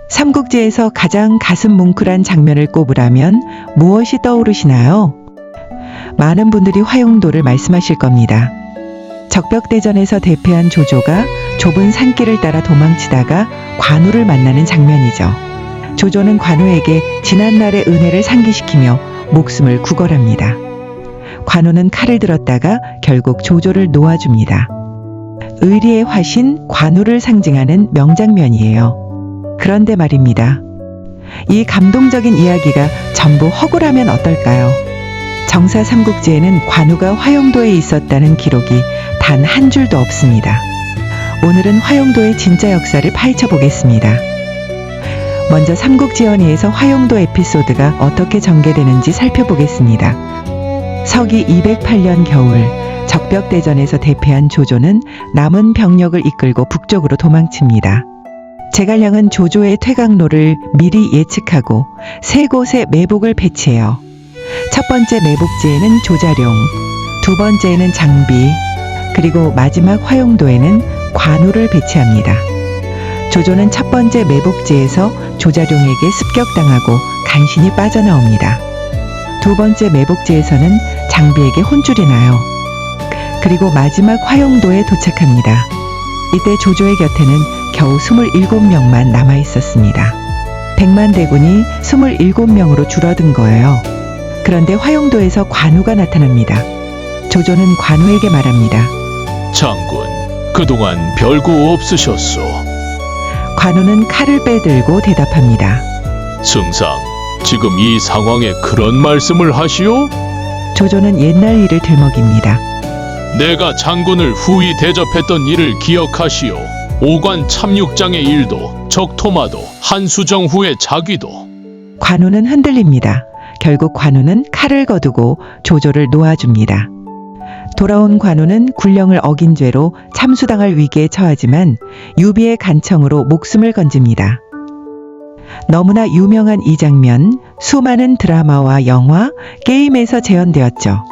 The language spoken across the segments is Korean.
삼국지에서 가장 가슴 뭉클한 장면을 꼽으라면 무엇이 떠오르시나요? 많은 분들이 화용도를 말씀하실 겁니다. 적벽대전에서 대패한 조조가 좁은 산길을 따라 도망치다가 관우를 만나는 장면이죠. 조조는 관우에게 지난날의 은혜를 상기시키며 목숨을 구걸합니다. 관우는 칼을 들었다가 결국 조조를 놓아줍니다. 의리의 화신 관우를 상징하는 명장면이에요. 그런데 말입니다. 이 감동적인 이야기가 전부 허구라면 어떨까요? 정사 삼국지에는 관우가 화용도에 있었다는 기록이 단 한 줄도 없습니다. 오늘은 화용도의 진짜 역사를 파헤쳐 보겠습니다. 먼저 삼국지연의에서 화용도 에피소드가 어떻게 전개되는지 살펴보겠습니다. 서기 208년 겨울 적벽대전에서 대패한 조조는 남은 병력을 이끌고 북쪽으로 도망칩니다. 제갈량은 조조의 퇴각로를 미리 예측하고 세 곳에 매복을 배치해요. 첫 번째 매복지에는 조자룡, 두 번째에는 장비, 그리고 마지막 화용도에는 관우를 배치합니다. 조조는 첫 번째 매복지에서 조자룡에게 습격당하고 간신히 빠져나옵니다. 두 번째 매복지에서는 장비에게 혼쭐이 나요. 그리고 마지막 화용도에 도착합니다. 이때 조조의 곁에는 겨우 27명만 남아 있었습니다. 100만 대군이 27명으로 줄어든 거예요. 그런데 화용도에서 관우가 나타납니다. 조조는 관우에게 말합니다. 장군, 그동안 별거 없으셨소. 관우는 칼을 빼들고 대답합니다. 승상, 지금 이 상황에 그런 말씀을 하시오? 조조는 옛날 일을 들먹입니다. 내가 장군을 후히 대접했던 일을 기억하시오. 오관 참육장의 일도, 적토마도, 한수정 후의 자귀도. 관우는 흔들립니다. 결국 관우는 칼을 거두고 조조를 놓아줍니다. 돌아온 관우는 군령을 어긴 죄로 참수당할 위기에 처하지만 유비의 간청으로 목숨을 건집니다. 너무나 유명한 이 장면, 수많은 드라마와 영화, 게임에서 재현되었죠.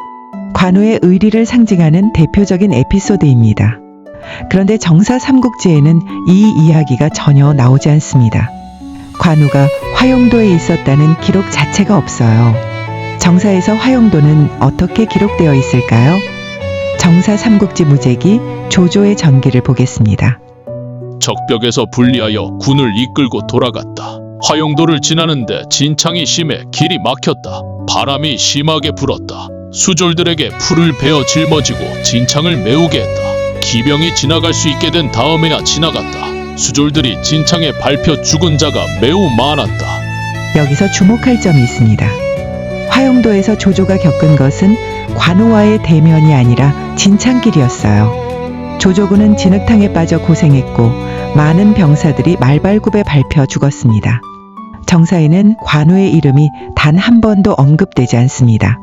관우의 의리를 상징하는 대표적인 에피소드입니다. 그런데 정사 삼국지에는 이 이야기가 전혀 나오지 않습니다. 관우가 화용도에 있었다는 기록 자체가 없어요. 정사에서 화용도는 어떻게 기록되어 있을까요? 정사 삼국지 무제기 조조의 전기를 보겠습니다. 적벽에서 분리하여 군을 이끌고 돌아갔다. 화용도를 지나는데 진창이 심해 길이 막혔다. 바람이 심하게 불었다. 수졸들에게 풀을 베어 짊어지고 진창을 메우게 했다. 기병이 지나갈 수 있게 된 다음에야 지나갔다. 수졸들이 진창에 밟혀 죽은 자가 매우 많았다. 여기서 주목할 점이 있습니다. 화용도에서 조조가 겪은 것은 관우와의 대면이 아니라 진창길이었어요. 조조군은 진흙탕에 빠져 고생했고 많은 병사들이 말발굽에 밟혀 죽었습니다. 정사에는 관우의 이름이 단 한 번도 언급되지 않습니다.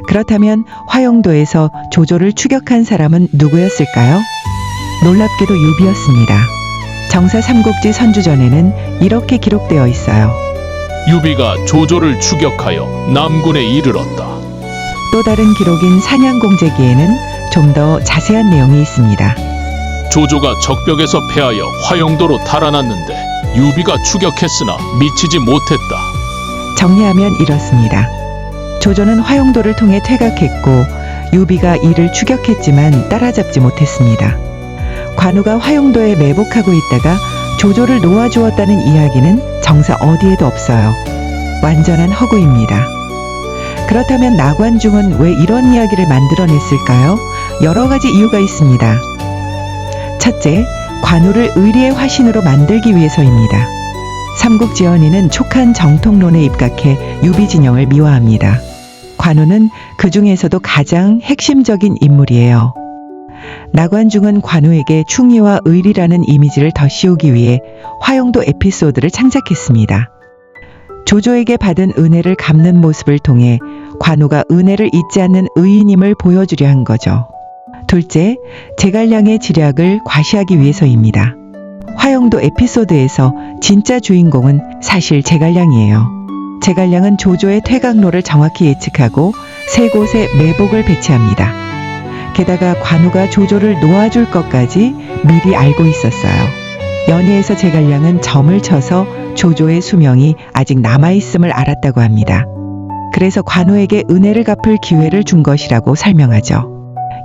그렇다면 화용도에서 조조를 추격한 사람은 누구였을까요? 놀랍게도 유비였습니다. 정사 삼국지 선주전에는 이렇게 기록되어 있어요. 유비가 조조를 추격하여 남군에 이르렀다. 또 다른 기록인 산양공제기에는 좀 더 자세한 내용이 있습니다. 조조가 적벽에서 패하여 화용도로 달아났는데 유비가 추격했으나 미치지 못했다. 정리하면 이렇습니다. 조조는 화용도를 통해 퇴각했고 유비가 이를 추격했지만 따라잡지 못했습니다. 관우가 화용도에 매복하고 있다가 조조를 놓아주었다는 이야기는 정사 어디에도 없어요. 완전한 허구입니다. 그렇다면 나관중은 왜 이런 이야기를 만들어냈을까요? 여러 가지 이유가 있습니다. 첫째, 관우를 의리의 화신으로 만들기 위해서입니다. 삼국지연의는 촉한 정통론에 입각해 유비 진영을 미화합니다. 관우는 그 중에서도 가장 핵심적인 인물이에요. 나관중은 관우에게 충의와 의리라는 이미지를 덧씌우기 위해 화용도 에피소드를 창작했습니다. 조조에게 받은 은혜를 갚는 모습을 통해 관우가 은혜를 잊지 않는 의인임을 보여주려 한 거죠. 둘째, 제갈량의 지략을 과시하기 위해서입니다. 화용도 에피소드에서 진짜 주인공은 사실 제갈량이에요. 제갈량은 조조의 퇴각로를 정확히 예측하고 세 곳에 매복을 배치합니다. 게다가 관우가 조조를 놓아줄 것까지 미리 알고 있었어요. 연의에서 제갈량은 점을 쳐서 조조의 수명이 아직 남아있음을 알았다고 합니다. 그래서 관우에게 은혜를 갚을 기회를 준 것이라고 설명하죠.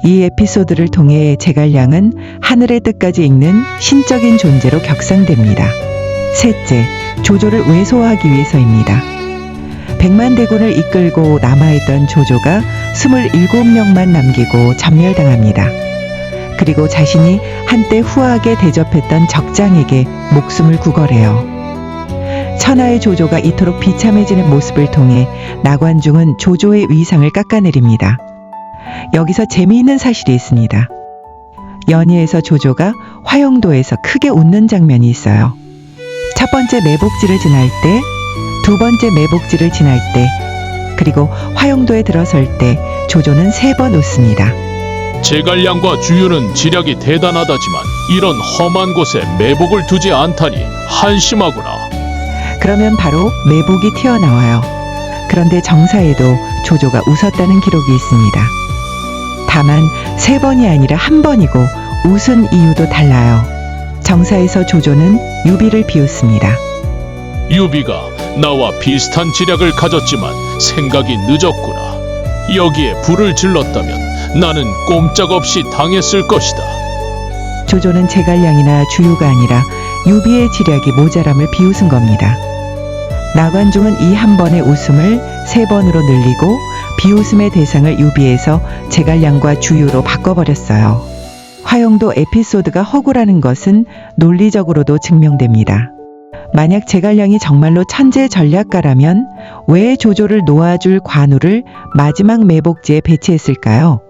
이 에피소드를 통해 제갈량은 하늘의 뜻까지 읽는 신적인 존재로 격상됩니다. 셋째, 조조를 외소화하기 위해서입니다. 100만 대군을 이끌고 남아있던 조조가 27명만 남기고 전멸당합니다. 그리고 자신이 한때 후하게 대접했던 적장에게 목숨을 구걸해요. 천하의 조조가 이토록 비참해지는 모습을 통해 나관중은 조조의 위상을 깎아내립니다. 여기서 재미있는 사실이 있습니다. 연희에서 조조가 화영도에서 크게 웃는 장면이 있어요. 첫 번째 매복지를 지날 때, 두 번째 매복지를 지날 때, 그리고 화영도에 들어설 때 조조는 3번 웃습니다. 제갈량과 주유는 지략이 대단하다지만 이런 험한 곳에 매복을 두지 않다니 한심하구나. 그러면 바로 매복이 튀어나와요. 그런데 정사에도 조조가 웃었다는 기록이 있습니다. 다만 3번이 아니라 1번이고 웃은 이유도 달라요. 정사에서 조조는 유비를 비웃습니다. 유비가 나와 비슷한 지략을 가졌지만 생각이 늦었구나. 여기에 불을 질렀다면 나는 꼼짝없이 당했을 것이다. 조조는 제갈량이나 주유가 아니라 유비의 지략이 모자람을 비웃은 겁니다. 나관중은 이 한 번의 웃음을 3번으로 늘리고 비웃음의 대상을 유비에서 제갈량과 주유로 바꿔버렸어요. 화영도 에피소드가 허구라는 것은 논리적으로도 증명됩니다. 만약 제갈량이 정말로 천재 전략가라면 왜 조조를 놓아줄 관우를 마지막 매복지에 배치했을까요?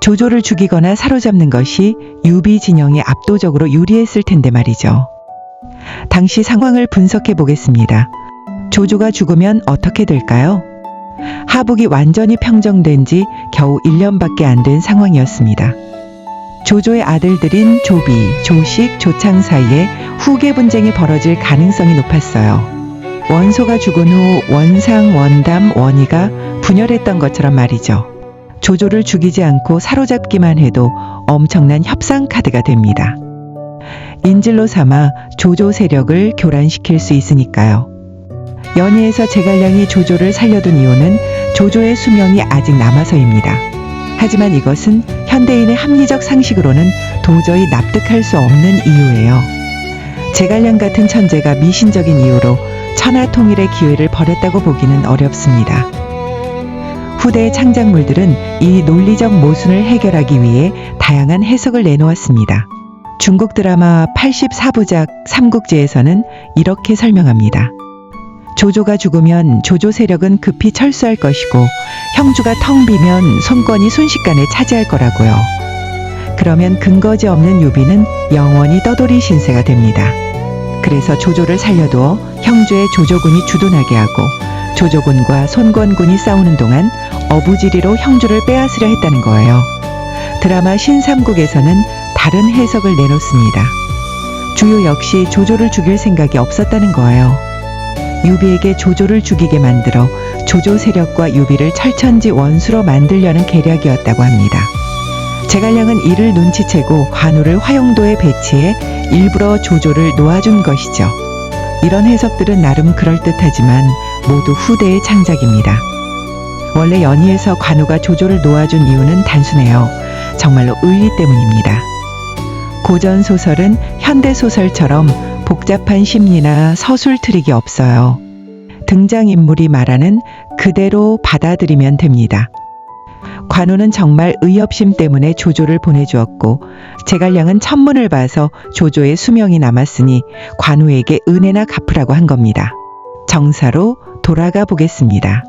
조조를 죽이거나 사로잡는 것이 유비 진영에 압도적으로 유리했을 텐데 말이죠. 당시 상황을 분석해 보겠습니다. 조조가 죽으면 어떻게 될까요? 하북이 완전히 평정된 지 겨우 1년밖에 안 된 상황이었습니다. 조조의 아들들인 조비, 조식, 조창 사이에 후계 분쟁이 벌어질 가능성이 높았어요. 원소가 죽은 후 원상, 원담, 원희가 분열했던 것처럼 말이죠. 조조를 죽이지 않고 사로잡기만 해도 엄청난 협상 카드가 됩니다. 인질로 삼아 조조 세력을 교란시킬 수 있으니까요. 연희에서 제갈량이 조조를 살려둔 이유는 조조의 수명이 아직 남아서입니다. 하지만 이것은 현대인의 합리적 상식으로는 도저히 납득할 수 없는 이유예요. 제갈량 같은 천재가 미신적인 이유로 천하 통일의 기회를 버렸다고 보기는 어렵습니다. 후대의 창작물들은 이 논리적 모순을 해결하기 위해 다양한 해석을 내놓았습니다. 중국 드라마 84부작 삼국지에서는 이렇게 설명합니다. 조조가 죽으면 조조 세력은 급히 철수할 것이고 형주가 텅 비면 손권이 순식간에 차지할 거라고요. 그러면 근거지 없는 유비는 영원히 떠돌이 신세가 됩니다. 그래서 조조를 살려두어 형주의 조조군이 주둔하게 하고 조조군과 손권군이 싸우는 동안 어부지리로 형주를 빼앗으려 했다는 거예요. 드라마 신삼국에서는 다른 해석을 내놓습니다. 주유 역시 조조를 죽일 생각이 없었다는 거예요. 유비에게 조조를 죽이게 만들어 조조 세력과 유비를 철천지 원수로 만들려는 계략이었다고 합니다. 제갈량은 이를 눈치채고 관우를 화영도에 배치해 일부러 조조를 놓아준 것이죠. 이런 해석들은 나름 그럴듯하지만 모두 후대의 창작입니다. 원래 연희에서 관우가 조조를 놓아준 이유는 단순해요. 정말로 의리 때문입니다. 고전 소설은 현대 소설처럼 복잡한 심리나 서술 트릭이 없어요. 등장인물이 말하는 그대로 받아들이면 됩니다. 관우는 정말 의협심 때문에 조조를 보내주었고 제갈량은 천문을 봐서 조조의 수명이 남았으니 관우에게 은혜나 갚으라고 한 겁니다. 정사로 돌아가 보겠습니다.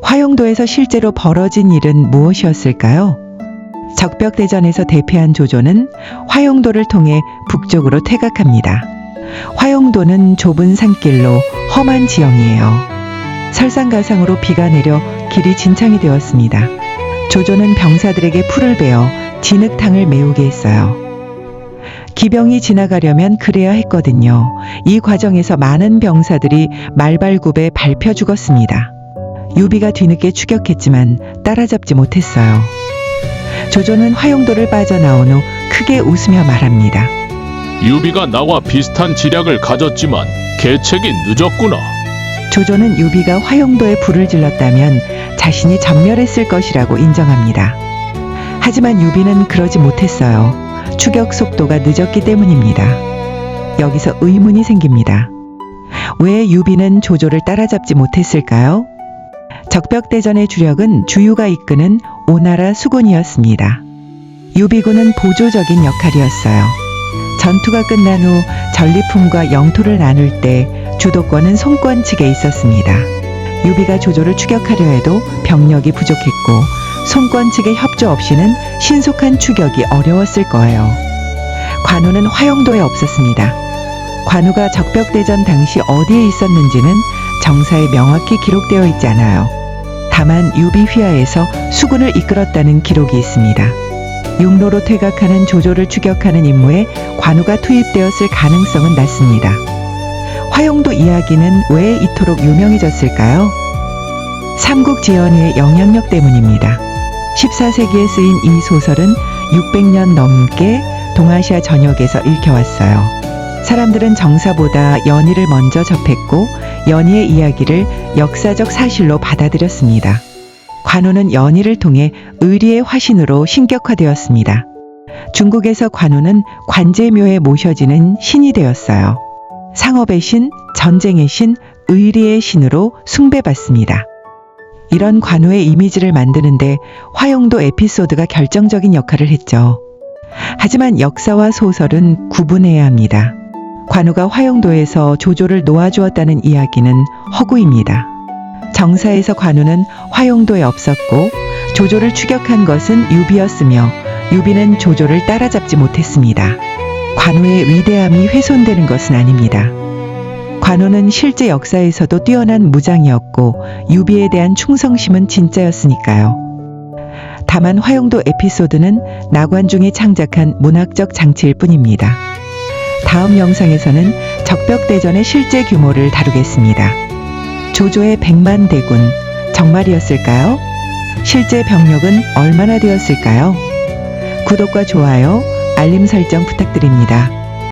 화영도에서 실제로 벌어진 일은 무엇이었을까요? 적벽대전에서 대패한 조조는 화영도를 통해 북쪽으로 퇴각합니다. 화영도는 좁은 산길로 험한 지형이에요. 설상가상으로 비가 내려 길이 진창이 되었습니다. 조조는 병사들에게 풀을 베어 진흙탕을 메우게 했어요. 기병이 지나가려면 그래야 했거든요. 이 과정에서 많은 병사들이 말발굽에 밟혀 죽었습니다. 유비가 뒤늦게 추격했지만 따라잡지 못했어요. 조조는 화영도를 빠져나온 후 크게 웃으며 말합니다. 유비가 나와 비슷한 지략을 가졌지만 계책이 늦었구나. 조조는 유비가 화용도에 불을 질렀다면 자신이 전멸했을 것이라고 인정합니다. 하지만 유비는 그러지 못했어요. 추격 속도가 늦었기 때문입니다. 여기서 의문이 생깁니다. 왜 유비는 조조를 따라잡지 못했을까요? 적벽대전의 주력은 주유가 이끄는 오나라 수군이었습니다. 유비군은 보조적인 역할이었어요. 전투가 끝난 후 전리품과 영토를 나눌 때 주도권은 손권 측에 있었습니다. 유비가 조조를 추격하려 해도 병력이 부족했고 손권 측의 협조 없이는 신속한 추격이 어려웠을 거예요. 관우는 화용도에 없었습니다. 관우가 적벽대전 당시 어디에 있었는지는 정사에 명확히 기록되어 있지 않아요. 다만 유비 휘하에서 수군을 이끌었다는 기록이 있습니다. 육로로 퇴각하는 조조를 추격하는 임무에 관우가 투입되었을 가능성은 낮습니다. 화용도 이야기는 왜 이토록 유명해졌을까요? 삼국지연의 영향력 때문입니다. 14세기에 쓰인 이 소설은 600년 넘게 동아시아 전역에서 읽혀왔어요. 사람들은 정사보다 연희를 먼저 접했고 연희의 이야기를 역사적 사실로 받아들였습니다. 관우는 연희를 통해 의리의 화신으로 신격화되었습니다. 중국에서 관우는 관제묘에 모셔지는 신이 되었어요. 상업의 신, 전쟁의 신, 의리의 신으로 숭배받습니다. 이런 관우의 이미지를 만드는데 화용도 에피소드가 결정적인 역할을 했죠. 하지만 역사와 소설은 구분해야 합니다. 관우가 화용도에서 조조를 놓아주었다는 이야기는 허구입니다. 정사에서 관우는 화용도에 없었고 조조를 추격한 것은 유비였으며 유비는 조조를 따라잡지 못했습니다. 관우의 위대함이 훼손되는 것은 아닙니다. 관우는 실제 역사에서도 뛰어난 무장이었고 유비에 대한 충성심은 진짜였으니까요. 다만 화용도 에피소드는 나관중이 창작한 문학적 장치일 뿐입니다. 다음 영상에서는 적벽대전의 실제 규모를 다루겠습니다. 조조의 100만 대군, 정말이었을까요? 실제 병력은 얼마나 되었을까요? 구독과 좋아요, 알림 설정 부탁드립니다.